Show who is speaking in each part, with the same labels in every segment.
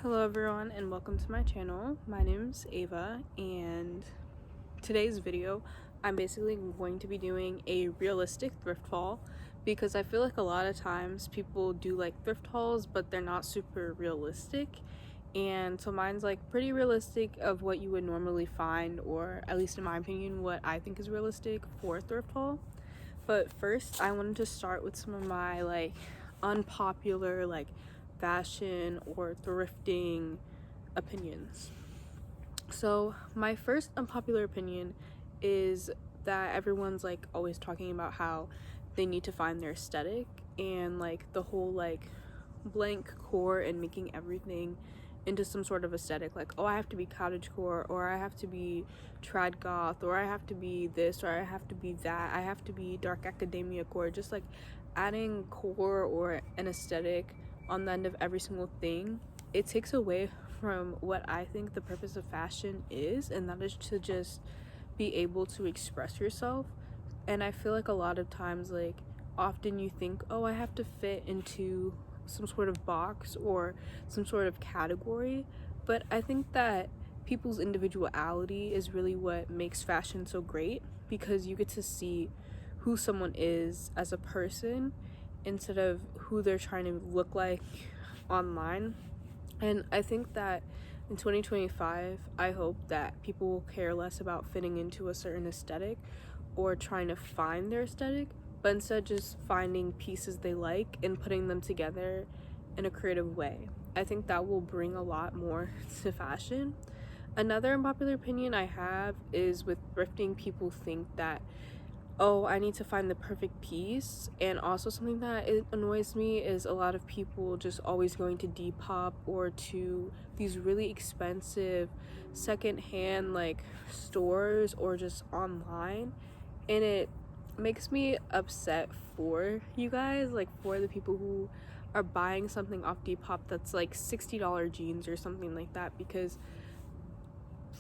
Speaker 1: Hello everyone and welcome to my channel. My name's Ava and today's video I'm basically going to be doing a realistic thrift haul because I feel like a lot of times people do like thrift hauls but they're not super realistic, and so mine's like pretty realistic of what you would normally find, or at least in my opinion what I think is realistic for a thrift haul. But first I wanted to start with some of my like unpopular fashion or thrifting opinions. So my first unpopular opinion is that everyone's like always talking about how they need to find their aesthetic, and like the whole like blank core and making everything into some sort of aesthetic, like, oh, I have to be cottagecore, or I have to be trad goth, or I have to be this, or I have to be that, I have to be dark academia core. Just like adding core or an aesthetic on the end of every single thing, it takes away from what I think the purpose of fashion is, and that is to just be able to express yourself. And I feel like a lot of times, like, often you think, oh, I have to fit into some sort of box or some sort of category, but I think that people's individuality is really what makes fashion so great, because you get to see who someone is as a person instead of who they're trying to look like online. And I think that in 2025, I hope that people will care less about fitting into a certain aesthetic or trying to find their aesthetic, but instead just finding pieces they like and putting them together in a creative way. I think that will bring a lot more to fashion. Another unpopular opinion I have is with thrifting, people think that, oh, I need to find the perfect piece. And also something that it annoys me is a lot of people just always going to Depop or to these really expensive secondhand like stores or just online, and it makes me upset for you guys, like for the people who are buying something off Depop that's like $60 jeans or something like that, because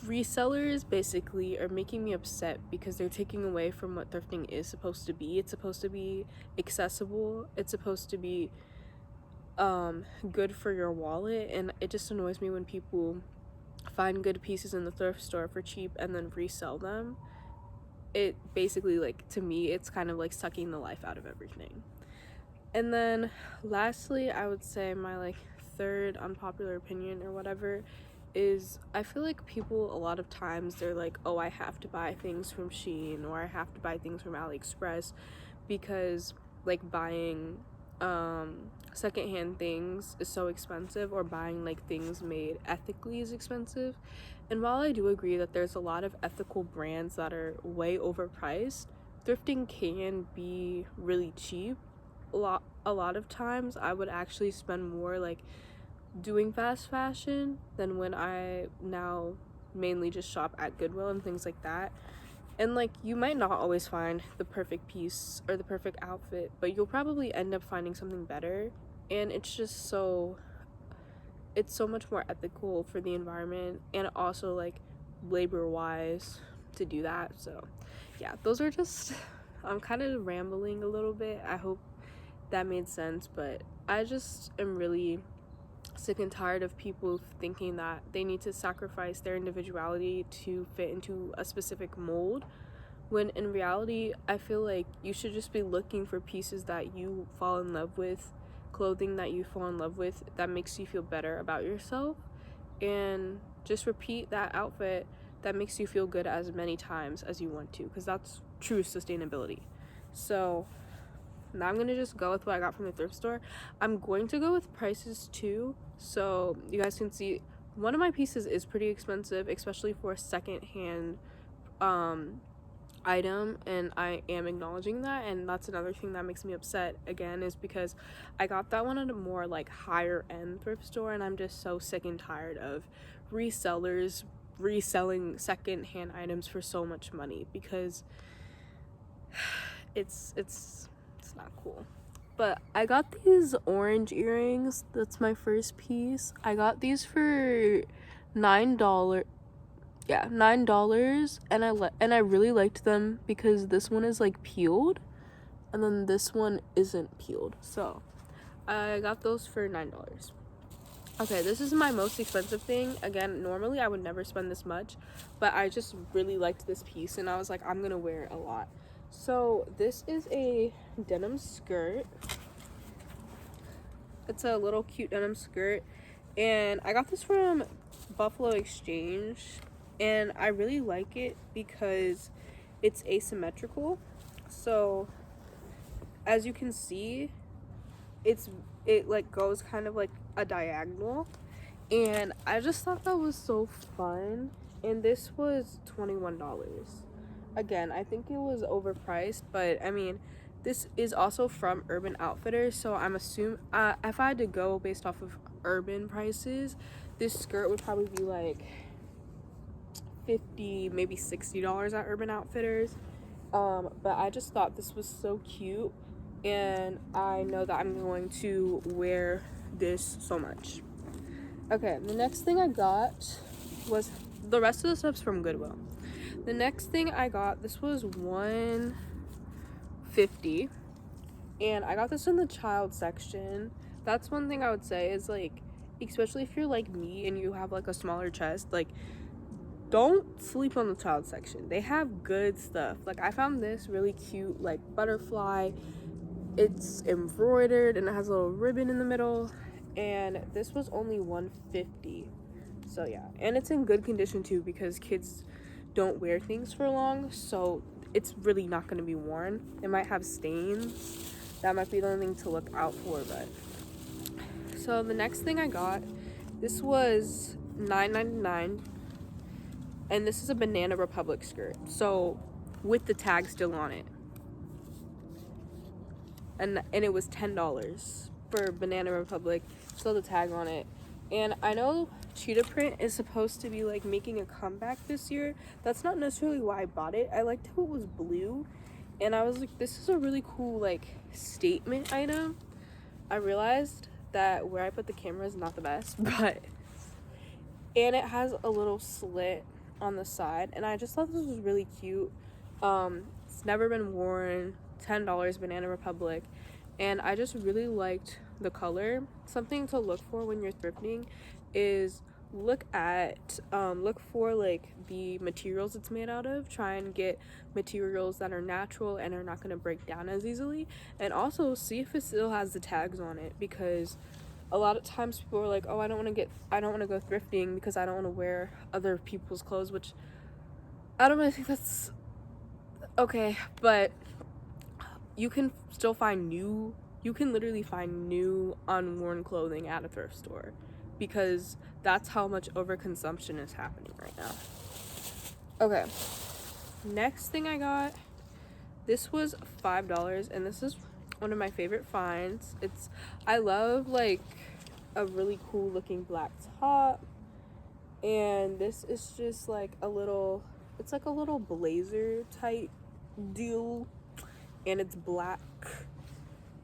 Speaker 1: resellers basically are making me upset because they're taking away from what thrifting is supposed to be. It's supposed to be accessible, it's supposed to be good for your wallet, and it just annoys me when people find good pieces in the thrift store for cheap and then resell them. It basically, like, to me, it's kind of like sucking the life out of everything. And then lastly, I would say my like third unpopular opinion or whatever is, I feel like people a lot of times they're like, oh, I have to buy things from Shein or I have to buy things from AliExpress because like buying secondhand things is so expensive, or buying like things made ethically is expensive. And while I do agree that there's a lot of ethical brands that are way overpriced, thrifting can be really cheap. A lot of times I would actually spend more like doing fast fashion than when I now mainly just shop at Goodwill and things like that. And like, you might not always find the perfect piece or the perfect outfit, but you'll probably end up finding something better. And it's just it's so much more ethical for the environment, and also like labor wise to do that. So yeah, those are just I'm kind of rambling a little bit. I hope that made sense, but I just am really sick and tired of people thinking that they need to sacrifice their individuality to fit into a specific mold, when in reality I feel like you should just be looking for pieces that you fall in love with, clothing that you fall in love with that makes you feel better about yourself, and just repeat that outfit that makes you feel good as many times as you want to, because that's true sustainability. So now I'm gonna just go with what I got from the thrift store. I'm going to go with prices too, so you guys can see one of my pieces is pretty expensive, especially for a second-hand item, and I am acknowledging that. And that's another thing that makes me upset again, is because I got that one at a more like higher end thrift store, and I'm just so sick and tired of resellers reselling second-hand items for so much money, because it's not cool. But I got these orange earrings. That's my first piece. I got these for $9. Yeah, $9, and I really liked them because this one is like peeled and then this one isn't peeled. So I got those for $9. Okay, this is my most expensive thing. Again, normally I would never spend this much, but I just really liked this piece and I was like, I'm gonna wear it a lot. So this is a denim skirt. It's a little cute denim skirt, and I got this from Buffalo Exchange, and I really like it because it's asymmetrical. So as you can see, it like goes kind of like a diagonal, and I just thought that was so fun. And this was $21. Again, I think it was overpriced, but I mean, this is also from Urban Outfitters, so I'm assuming if I had to go based off of urban prices, this skirt would probably be like $50, maybe $60 at Urban Outfitters. But I just thought this was so cute, and I know that I'm going to wear this so much. Okay, the next thing I got was, the rest of the stuff's from Goodwill. The next thing I got, this was $150, and I got this in the child section. That's one thing I would say is, like, especially if you're like me and you have like a smaller chest, like, don't sleep on the child section. They have good stuff. Like, I found this really cute, like, butterfly. It's embroidered and it has a little ribbon in the middle, and this was only $150. So yeah, and it's in good condition too, because kids don't wear things for long, so it's really not going to be worn. It might have stains. That might be the only thing to look out for. But so the next thing I got, this was $9.99, and this is a Banana Republic skirt, so with the tag still on it, and it was $10 for Banana Republic, still the tag on it. And I know cheetah print is supposed to be like making a comeback this year. That's not necessarily why I bought it. I liked how it was blue, and I was like, this is a really cool like statement item. I realized that where I put the camera is not the best, but, and it has a little slit on the side, and I just thought this was really cute. It's never been worn. $10, Banana Republic, and I just really liked the color. Something to look for when you're thrifting is look for like the materials it's made out of. Try and get materials that are natural and are not going to break down as easily, and also see if it still has the tags on it, because a lot of times people are like, oh, I don't want to go thrifting because I don't want to wear other people's clothes, which I don't really think that's okay, but you can still find you can literally find new unworn clothing at a thrift store, because that's how much overconsumption is happening right now. Okay, next thing I got, this was $5, and this is one of my favorite finds. I love like a really cool looking black top, and this is just like it's like a little blazer type deal, and it's black.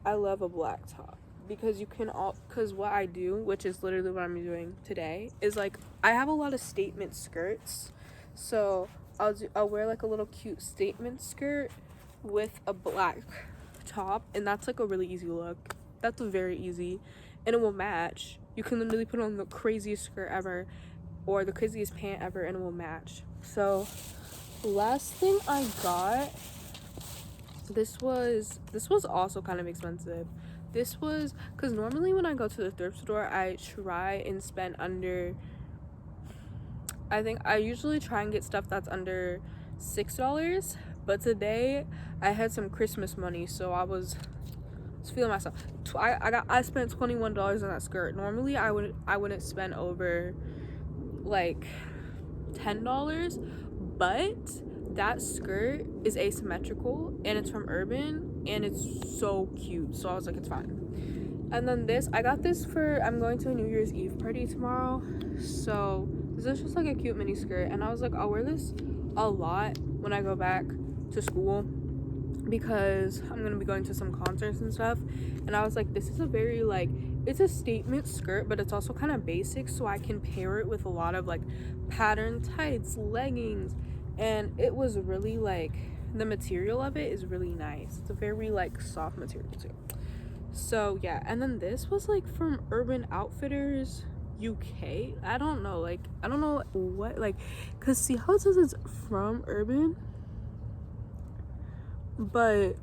Speaker 1: I love a black top, because because what I do, which is literally what I'm doing today, is like I have a lot of statement skirts, so I'll wear like a little cute statement skirt with a black top, and that's like a really easy look. That's very easy, and it will match. You can literally put on the craziest skirt ever or the craziest pant ever, and it will match. So last thing I got, this was also kind of expensive. This was, because normally when I go to the thrift store, I try and spend under, I think I usually try and get stuff that's under $6, but today I had some Christmas money, so I was feeling myself. I spent $21 on that skirt. Normally I wouldn't spend over like $10, but that skirt is asymmetrical, and it's from Urban, and it's so cute, so I was like, it's fine. And then I got this I'm going to a New Year's Eve party tomorrow, so this is just like a cute mini skirt, and I was like, I'll wear this a lot when I go back to school, because I'm gonna be going to some concerts and stuff. And I was like, this is a very like, it's a statement skirt, but it's also kind of basic, so I can pair it with a lot of like pattern tights, leggings, and it was really like, the material of it is really nice. It's a very like soft material too. So yeah, and then this was like from Urban Outfitters. UK. I don't know, like, I don't know what, like, because see how it says it's from Urban, but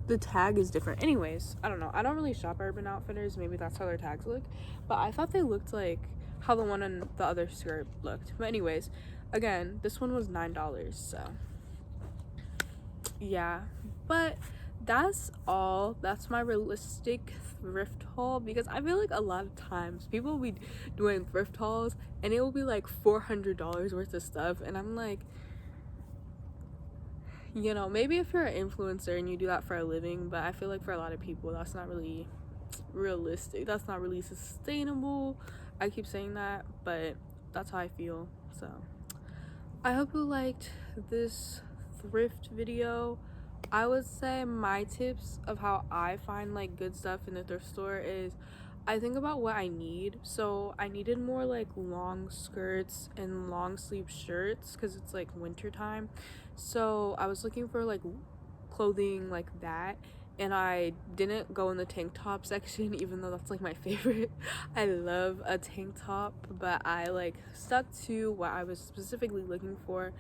Speaker 1: the tag is different. Anyways, I don't know. I don't really shop at Urban Outfitters. Maybe that's how their tags look. But I thought they looked like how the one on the other skirt looked. But anyways, again, this one was $9. So yeah. But that's all. That's my realistic thrift haul, because I feel like a lot of times people will be doing thrift hauls and it will be like $400 worth of stuff, and I'm like, you know, maybe if you're an influencer and you do that for a living, but I feel like for a lot of people that's not really realistic, that's not really sustainable. I keep saying that, but that's how I feel. So I hope you liked this thrift video. I would say my tips of how I find like good stuff in the thrift store is I think about what I need. So I needed more like long skirts and long sleeve shirts because it's like winter time. So I was looking for like clothing like that, and I didn't go in the tank top section, even though that's like my favorite. I love a tank top, but I like stuck to what I was specifically looking for.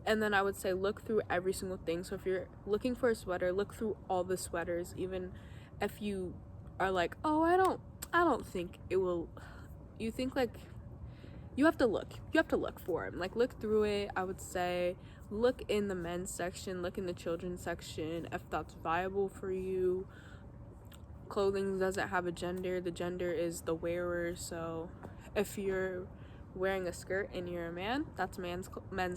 Speaker 1: And then I would say look through every single thing. So if you're looking for a sweater, look through all the sweaters, even if you are like, oh, I don't think it will. You think like you have to look for them, like look through it. I would say look in the men's section, look in the children's section if that's viable for you. Clothing doesn't have a gender. The gender is the wearer. So if you're wearing a skirt and you're a man, that's men's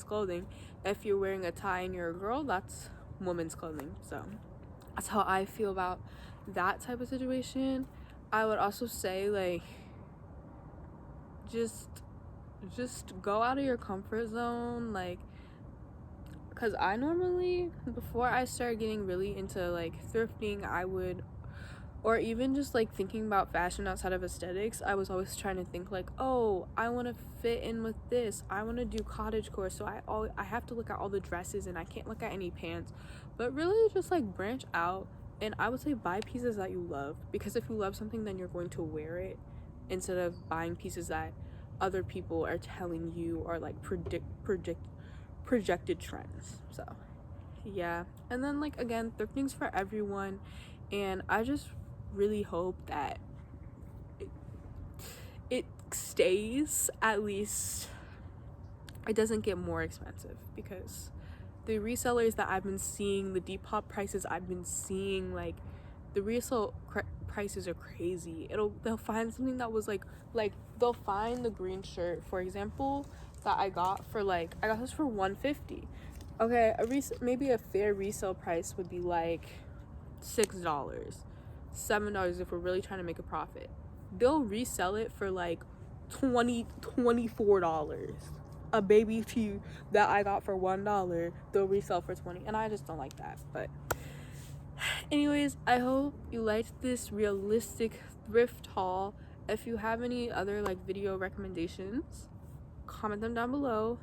Speaker 1: clothing. If you're wearing a tie and you're a girl, that's women's clothing. So that's how I feel about that type of situation. I would also say like just go out of your comfort zone, like, because I normally, before I started getting really into like thrifting, I would, or even just like thinking about fashion outside of aesthetics, I was always trying to think like, oh, I want to fit in with this, I want to do cottagecore, so I have to look at all the dresses and I can't look at any pants. But really just like branch out, and I would say buy pieces that you love, because if you love something then you're going to wear it, instead of buying pieces that other people are telling you are like projected trends. So yeah. And then like again, thrifting's for everyone, and I just really hope that it stays, at least it doesn't get more expensive, because the resellers that I've been seeing, the Depop prices I've been seeing, like the resale prices are crazy. They'll find something that was like they'll find the green shirt, for example, that I got this for $150. Okay, maybe a fair resale price would be like $6, $7 if we're really trying to make a profit. They'll resell it for like $24. A baby tee that I got for $1, they'll resell for $20, and I just don't like that. But anyways, I hope you liked this realistic thrift haul. If you have any other like video recommendations, comment them down below.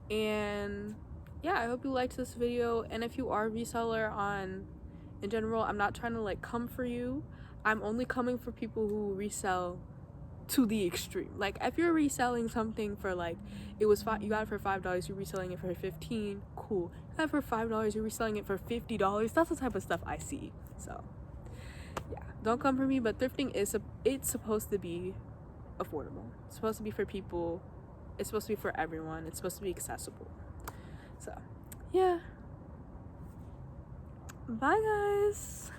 Speaker 1: And yeah, I hope you liked this video. And if you are a reseller in general, I'm not trying to like come for you. I'm only coming for people who resell to the extreme. Like if you're reselling something for like you got it for $5, you're reselling it for $15, cool. You got it for $5, you're reselling it for $50. That's the type of stuff I see. So yeah, don't come for me. But thrifting it's supposed to be affordable. It's supposed to be for people. It's supposed to be for everyone. It's supposed to be accessible. So yeah, bye guys.